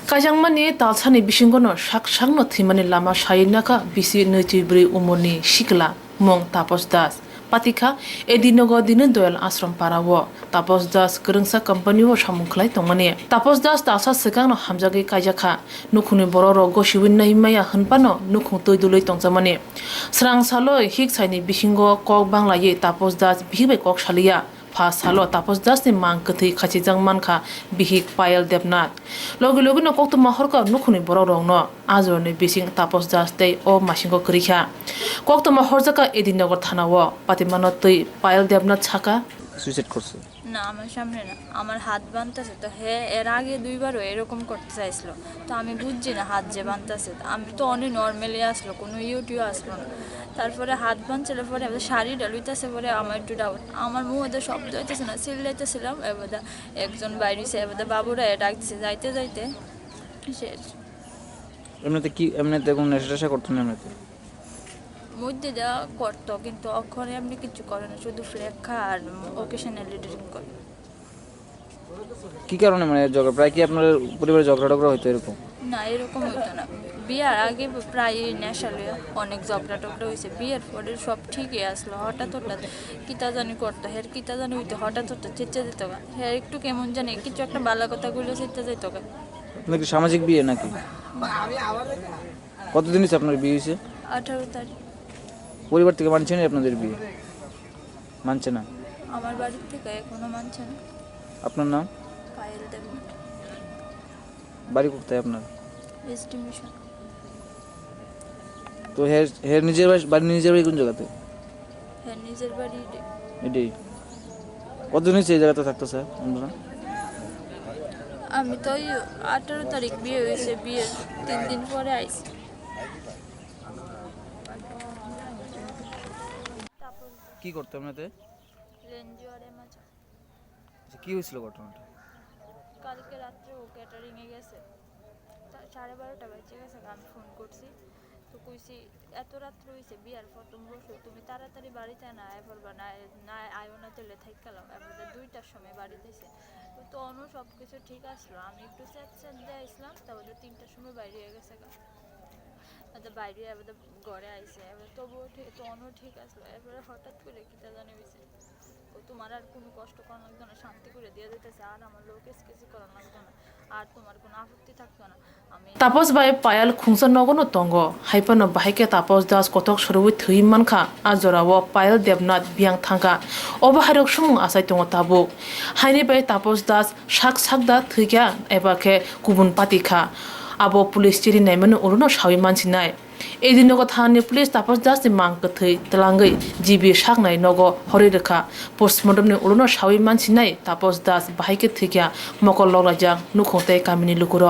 Kaijakmani Talsani bisingono sak thimani lama sayinaka bisi nechibri umoni sikla Mung Taposh das patika edinogo dinu doyal ashram parawo Taposh das kerengsa company o samungklai tongmani Taposh das talsa sekangno hamjagi kaijaka nukhuni bororo gosiwin naimaya hunpano nukhung toiduloi tongjamani srang saloi hik saini bisingo kok banglaye Taposh das bihibai kok saliya Salo Taposh das ni mangkha khachijang mankha Bihik payal debnat logi no kokto mahorka nukhuni bororong no ajorni bising Taposh das tei o masingo krikha kokto mahorjaka edinagar thanawo patimano tei payal debnat chaka suicide করছে না আমার সামনে না আমার হাত বাঁধতেছে তো এর আগে দুইবারও এরকম করতে চাইছিল তো আমি বুঝছি না হাত যে বাঁধতেছে আমি তো অনেক নর্মালি আসলো কোনো ইউটিউব আসলো না তারপরে হাত বাঁধছিল পরে আমাদের শাড়িটা লুইতেছে পরে আমার একটু ডাউট আমার মুখে শব্দ হইতেছে না চিল্লাইতেছিলাম এবার একজন বাইরেছে এবার বাবুরা ডাকতেছে যাইতে যাইতে শেষ এমনিতে কোনো নেশা করতো না এমনিতে মধ্যে দেওয়া করতো কিন্তু অক্ষরে এমনি কিছু করে না শুধু লেখা আর ওকেশনালি ড্রিঙ্ক করে কি কারণে মানে ঝগড়া প্রায় কি আপনার পরিবারে ঝগড়া হইতো এরকম না এরকম হইতো না বিয়ার আগে প্রায় নেশা লইয়া অনেক ঝগড়া টগড়া হয়েছে বিয়ের পরে সব ঠিকই আসলো হঠাৎ কিতা জানি করতো কিতা জানি হইতো হঠাৎ চেঁচে যেত গা একটু কেমন জানি কিছু একটা ভালো কথা গুলো চেঁচে যেত গা নাকি সামাজিক বিয়ে নাকি কতদিন হয়েছে আপনার বিয়ে হয়েছে 18 তারিখ পরিবার থেকে মানছে না আপনাদের বিয়ে মানছে না আমার বাড়ি থেকে এখনো মানছে না আপনার নাম পায়েল দেব বাড়ি কোথায় আপনার এস্টিমেশন তো নিজের বাড়ি কোন জায়গাতে নিজের বাড়ি এটাই কতদিন হয়েছে এই জায়গাতে থাকতো স্যার আপনারা আমি তো 18 তারিখ বিয়ে হয়েছে বিয়ের 3 দিন পরে আইছি কি করতে আপনাদের লেনজুয়ারে মাঝে কি হয়েছিল ঘটনাটা কালকে রাত্রে ও ক্যাটারিং এ গেছে 12:30 বাজে গেছে আমি ফোন করছি তো কইছি এত রাত্রে হইছে বিয়ার প্রথম বসো তুমি তাড়াতাড়ি বাড়িতে না আয় পড়বা না আয়ো না তেলে থাইকালাম এবারে 2টার সময় বাড়িতে এসে তো অন্য সব কিছু ঠিক আসলো আমি একটু সেট দিয়ে আসলাম তারপরে 3টার সময় বাইরে হয়ে গেছে বাইরে এবার ঘরে আইসে এবার তবুও তো অন্য ঠিক আসলো এবারে হঠাৎ করে কিতা জানি হয়েছে ও তোমার আর কোনো কষ্ট করা লাগতো না শান্তি করে দিয়ে দিতেছে আর আমার লোকেশ কিছু করা লাগতো না আর তোমার কোনো আপত্তি থাকতো না আমি Taposh bai payal khungsa nogono tongo haipano bahike Taposh das kotok soroi thwijak ajorawo payal debnat biang thangka obaharok sumung asai tongo tabu haini bai Taposh das sakda thwijak ebake kubun patikha abo police chiri naimano uruno sawi mansinai edinogo thani police Taposh das ni mangkha telangai jibi saknai nogo horirkha postmortem ni uruno sawi mansinai Taposh das bahike thwijak mokol lorajak nukhongtai kamini lukuro